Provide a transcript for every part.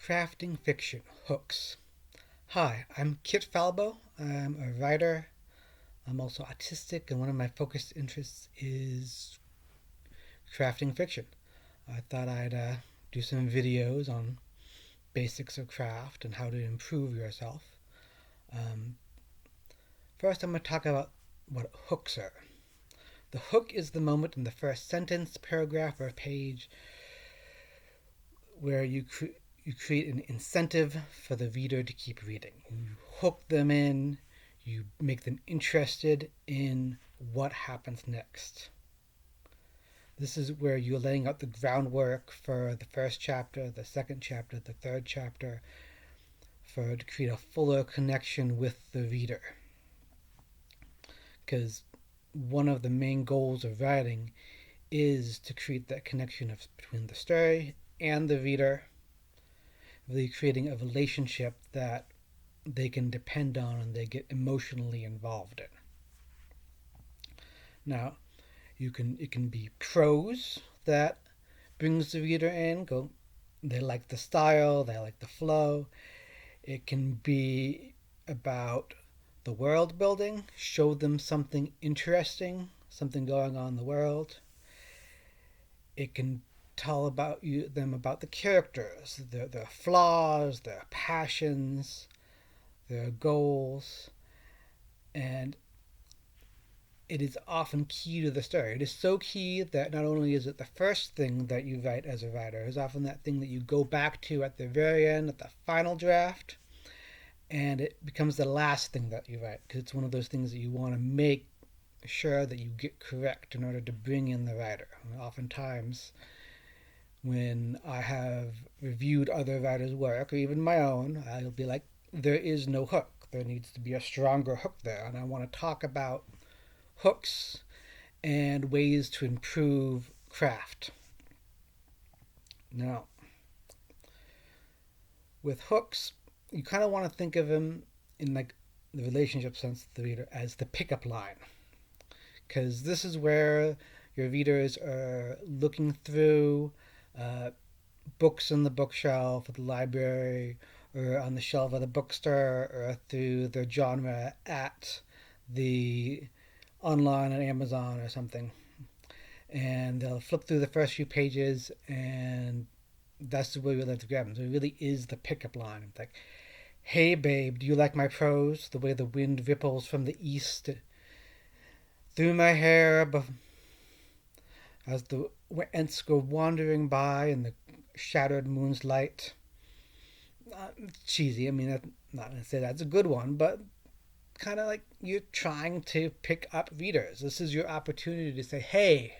Crafting fiction, hooks. Hi, I'm Kit Falbo. I'm a writer. I'm also autistic, and one of my focused interests is crafting fiction. I thought I'd do some videos on basics of craft and how to improve yourself. Um, First, I'm going to talk about what hooks are. The hook is the moment in the first sentence, paragraph, or page where you create an incentive for the reader to keep reading. You hook them in, you make them interested in what happens next. This is where you're laying out the groundwork for the first chapter, the second chapter, the third chapter, to create a fuller connection with the reader. Because one of the main goals of writing is to create that connection between the story and the reader, really creating a relationship that they can depend on and they get emotionally involved in. Now, it can be prose that brings the reader in. They like the style, they like the flow. It can be about the world building, show them something interesting, something going on in the world. It can tell them about the characters, their flaws, their passions, their goals, and it is often key to the story. It is so key that not only is it the first thing that you write as a writer, it's often that thing that you go back to at the very end, at the final draft, and it becomes the last thing that you write, because it's one of those things that you want to make sure that you get correct in order to bring in the writer. Oftentimes, when I have reviewed other writers' work, or even my own, I'll be like, there is no hook. There needs to be a stronger hook there. And I want to talk about hooks and ways to improve craft. Now, with hooks, you kind of want to think of them in like the relationship sense of the reader as the pickup line. Because this is where your readers are looking through books in the bookshelf at the library or on the shelf of the bookstore or through their genre at the online on Amazon or something. And they'll flip through the first few pages, and that's the way we like to grab them. So it really is the pickup line. It's like, hey babe, do you like my prose? The way the wind ripples from the east through my hair as the ants go wandering by in the shattered moon's light. Cheesy. I mean, I'm not going to say that's a good one, but kind of like you're trying to pick up readers. This is your opportunity to say, hey,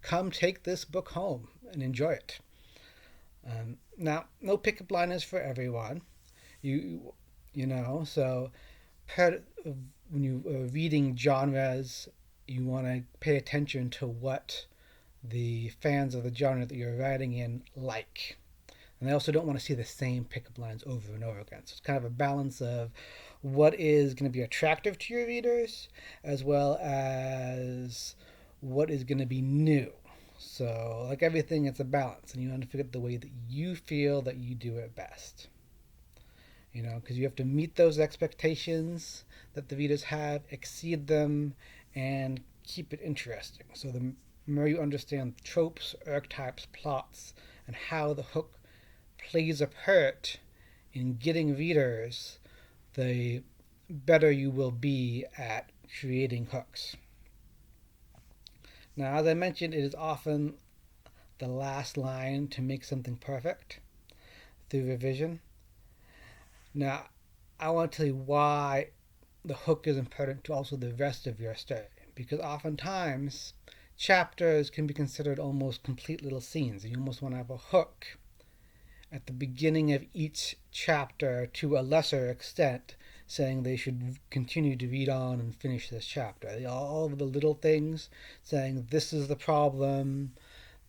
come take this book home and enjoy it. Now, no pickup line is for everyone. You know, so when you are reading genres, you want to pay attention to what the fans of the genre that you're writing in like. And they also don't want to see the same pickup lines over and over again. So it's kind of a balance of what is going to be attractive to your readers as well as what is going to be new. So, like everything, it's a balance, and you want to figure out the way that you feel that you do it best. Because you have to meet those expectations that the readers have, exceed them, and keep it interesting. So the more you understand tropes, archetypes, plots, and how the hook plays a part in getting readers, the better you will be at creating hooks. Now, as I mentioned, it is often the last line to make something perfect through revision. Now, I want to tell you why the hook is important to also the rest of your story, because oftentimes chapters can be considered almost complete little scenes. You almost want to have a hook at the beginning of each chapter to a lesser extent, saying they should continue to read on and finish this chapter. All of the little things saying, this is the problem,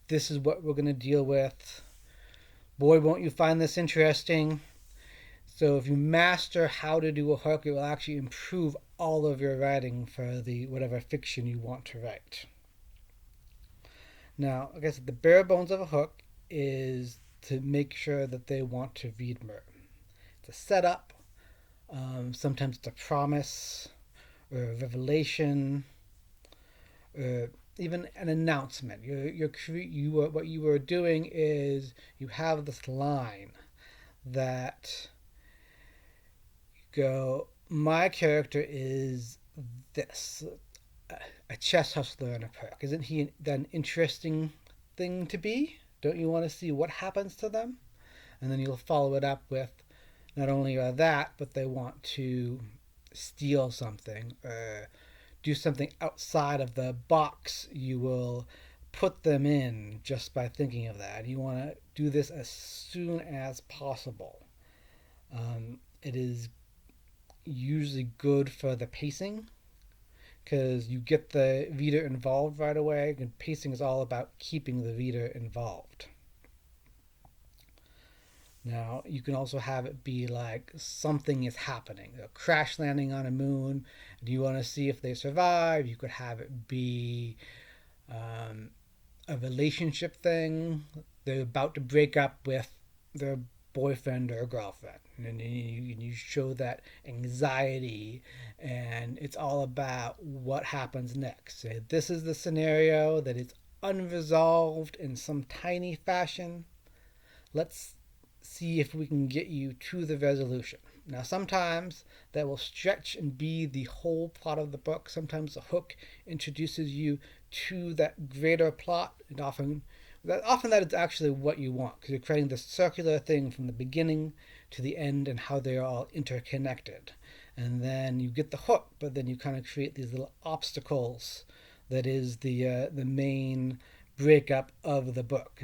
this is what we're going to deal with, boy, won't you find this interesting. So if you master how to do a hook, it will actually improve all of your writing for the whatever fiction you want to write. Now, I guess the bare bones of a hook is to make sure that they want to read more. It's a setup. Sometimes it's a promise or a revelation, or even an announcement. What you are doing is you have this line that go, my character is this, a chess hustler in a park. Isn't he an interesting thing to be? Don't you want to see what happens to them? And then you'll follow it up with, not only are that, but they want to steal something or do something outside of the box you will put them in just by thinking of that. You want to do this as soon as possible. It is usually good for the pacing because you get the reader involved right away, and pacing is all about keeping the reader involved. Now, you can also have it be like something is happening, a crash landing on a moon. Do you want to see if they survive? You could have it be a relationship thing. They're about to break up with their boyfriend or girlfriend, and you show that anxiety, and it's all about what happens next. So this is the scenario that is unresolved in some tiny fashion. Let's see if we can get you to the resolution. Now, sometimes that will stretch and be the whole plot of the book. Sometimes the hook introduces you to that greater plot, and often that is actually what you want, because you're creating this circular thing from the beginning to the end and how they are all interconnected. And then you get the hook, but then you kind of create these little obstacles that is the main breakup of the book.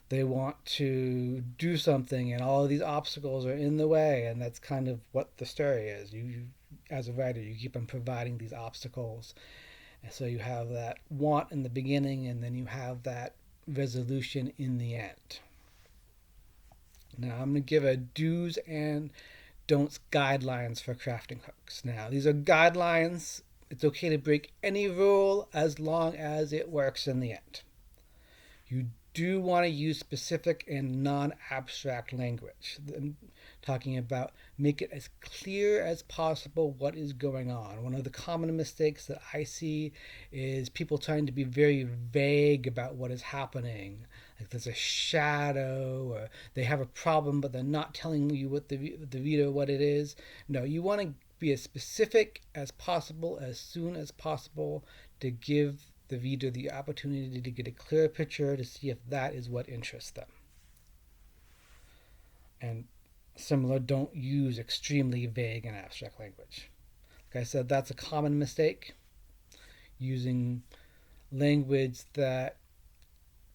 They want to do something, and all of these obstacles are in the way, and that's kind of what the story is. You as a writer, you keep on providing these obstacles, and so you have that want in the beginning, and then you have that resolution in the end. Now, I'm going to give a do's and don'ts guidelines for crafting hooks. Now, these are guidelines. It's okay to break any rule as long as it works in the end. You do want to use specific and non-abstract language. I'm talking about make it as clear as possible what is going on. One of the common mistakes that I see is people trying to be very vague about what is happening. Like there's a shadow, or they have a problem, but they're not telling you the reader what it is. No, you want to be as specific as possible, as soon as possible, to give the reader the opportunity to get a clear picture, to see if that is what interests them. And similar, don't use extremely vague and abstract language. Like I said, that's a common mistake, using language that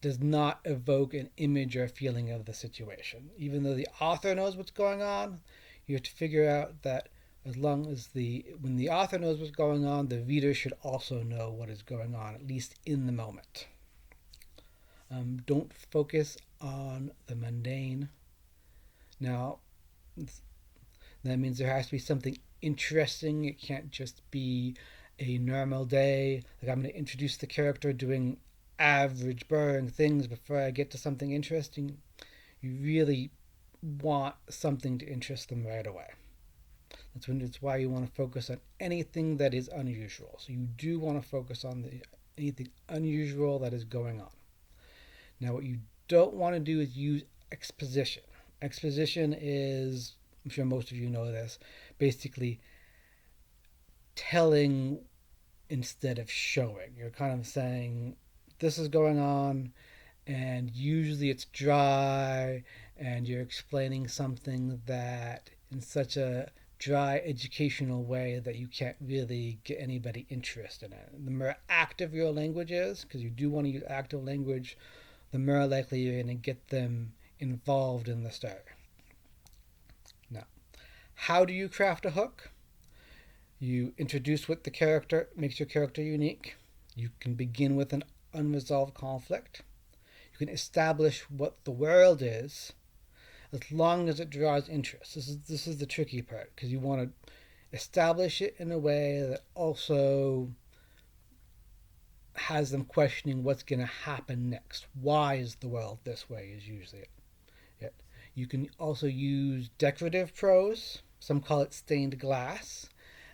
does not evoke an image or feeling of the situation. Even though the author knows what's going on, you have to figure out that when the author knows what's going on, the reader should also know what is going on, at least in the moment. Don't focus on the mundane. Now, that means there has to be something interesting. It can't just be a normal day. Like, I'm going to introduce the character doing average, boring things before I get to something interesting. You really want something to interest them right away. That's why you want to focus on anything that is unusual. So you do want to focus on anything unusual that is going on. Now, what you don't want to do is use exposition. Exposition is, I'm sure most of you know this, basically telling instead of showing. You're kind of saying, this is going on, and usually it's dry, and you're explaining something that in such a dry educational way that you can't really get anybody interested in it. The more active your language is, because you do want to use active language, the more likely you're going to get them involved in the story. Now, how do you craft a hook? You introduce what the character makes your character unique. You can begin with an unresolved conflict. You can establish what the world is, as long as it draws interest. This is the tricky part, because you want to establish it in a way that also has them questioning what's going to happen next. Why is the world this way is usually it. You can also use decorative prose. Some call it stained glass,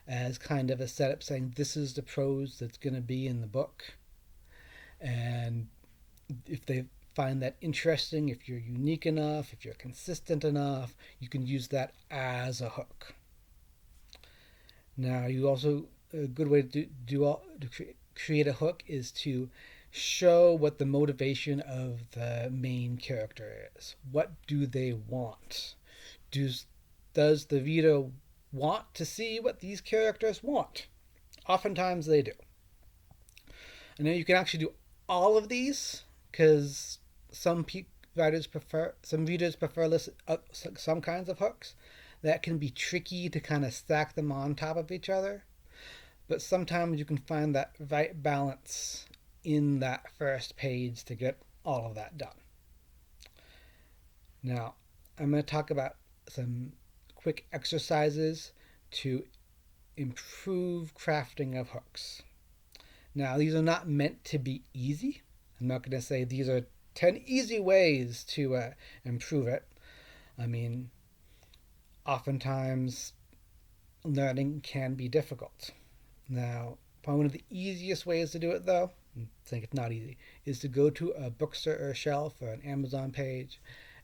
as kind of a setup saying this is the prose that's going to be in the book. And if they find that interesting, if you're unique enough, if you're consistent enough, you can use that as a hook. Now, you also a good way to create a hook is to show what the motivation of the main character is. What do they want? Does the reader want to see what these characters want? Oftentimes they do. And then you can actually do all of these because some readers prefer some kinds of hooks. That can be tricky to kind of stack them on top of each other. But sometimes you can find that right balance in that first page to get all of that done. Now, I'm going to talk about some quick exercises to improve crafting of hooks. Now, these are not meant to be easy. I'm not going to say these are 10 easy ways to improve it. I mean, oftentimes learning can be difficult. Now, probably one of the easiest ways to do it, though, I'm saying it's not easy, is to go to a bookstore or shelf or an Amazon page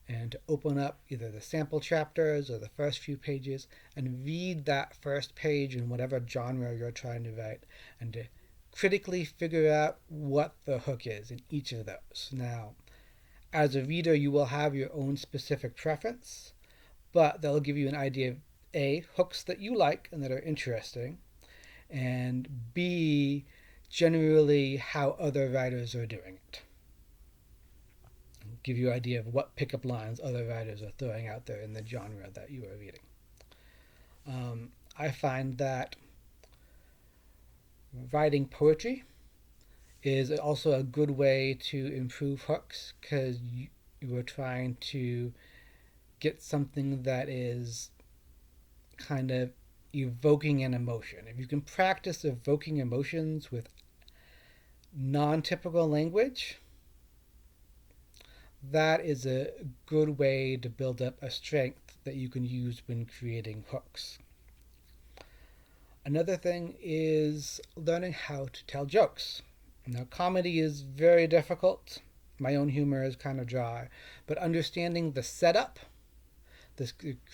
and to open up either the sample chapters or the first few pages and read that first page in whatever genre you're trying to write and to critically figure out what the hook is in each of those. Now, as a reader, you will have your own specific preference, but they'll give you an idea of A, hooks that you like and that are interesting, and B, generally how other writers are doing it. Give you an idea of what pickup lines other writers are throwing out there in the genre that you are reading. I find that writing poetry is also a good way to improve hooks because you are trying to get something that is kind of evoking an emotion. If you can practice evoking emotions with non-typical language, that is a good way to build up a strength that you can use when creating hooks. Another thing is learning how to tell jokes. Now, comedy is very difficult. My own humor is kind of dry, but understanding the setup,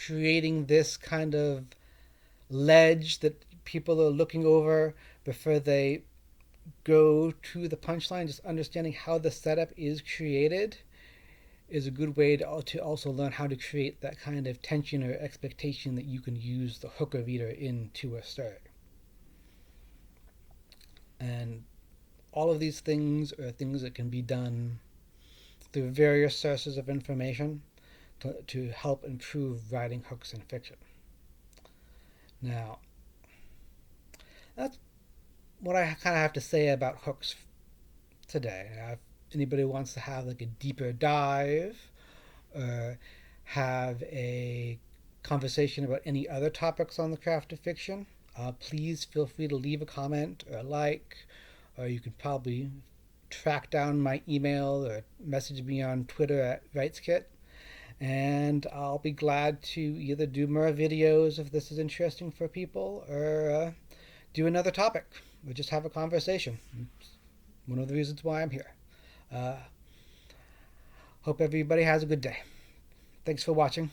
creating this kind of ledge that people are looking over before they go to the punchline, just understanding how the setup is created is a good way to also learn how to create that kind of tension or expectation that you can use the hook or reader into a story. And all of these things are things that can be done through various sources of information to help improve writing hooks in fiction. Now, that's what I kind of have to say about hooks today. If anybody wants to have like a deeper dive or have a conversation about any other topics on the craft of fiction, please feel free to leave a comment or a like, or you can probably track down my email or message me on Twitter at WrightsKit. And I'll be glad to either do more videos if this is interesting for people or do another topic or just have a conversation. It's one of the reasons why I'm here. Hope everybody has a good day. Thanks for watching.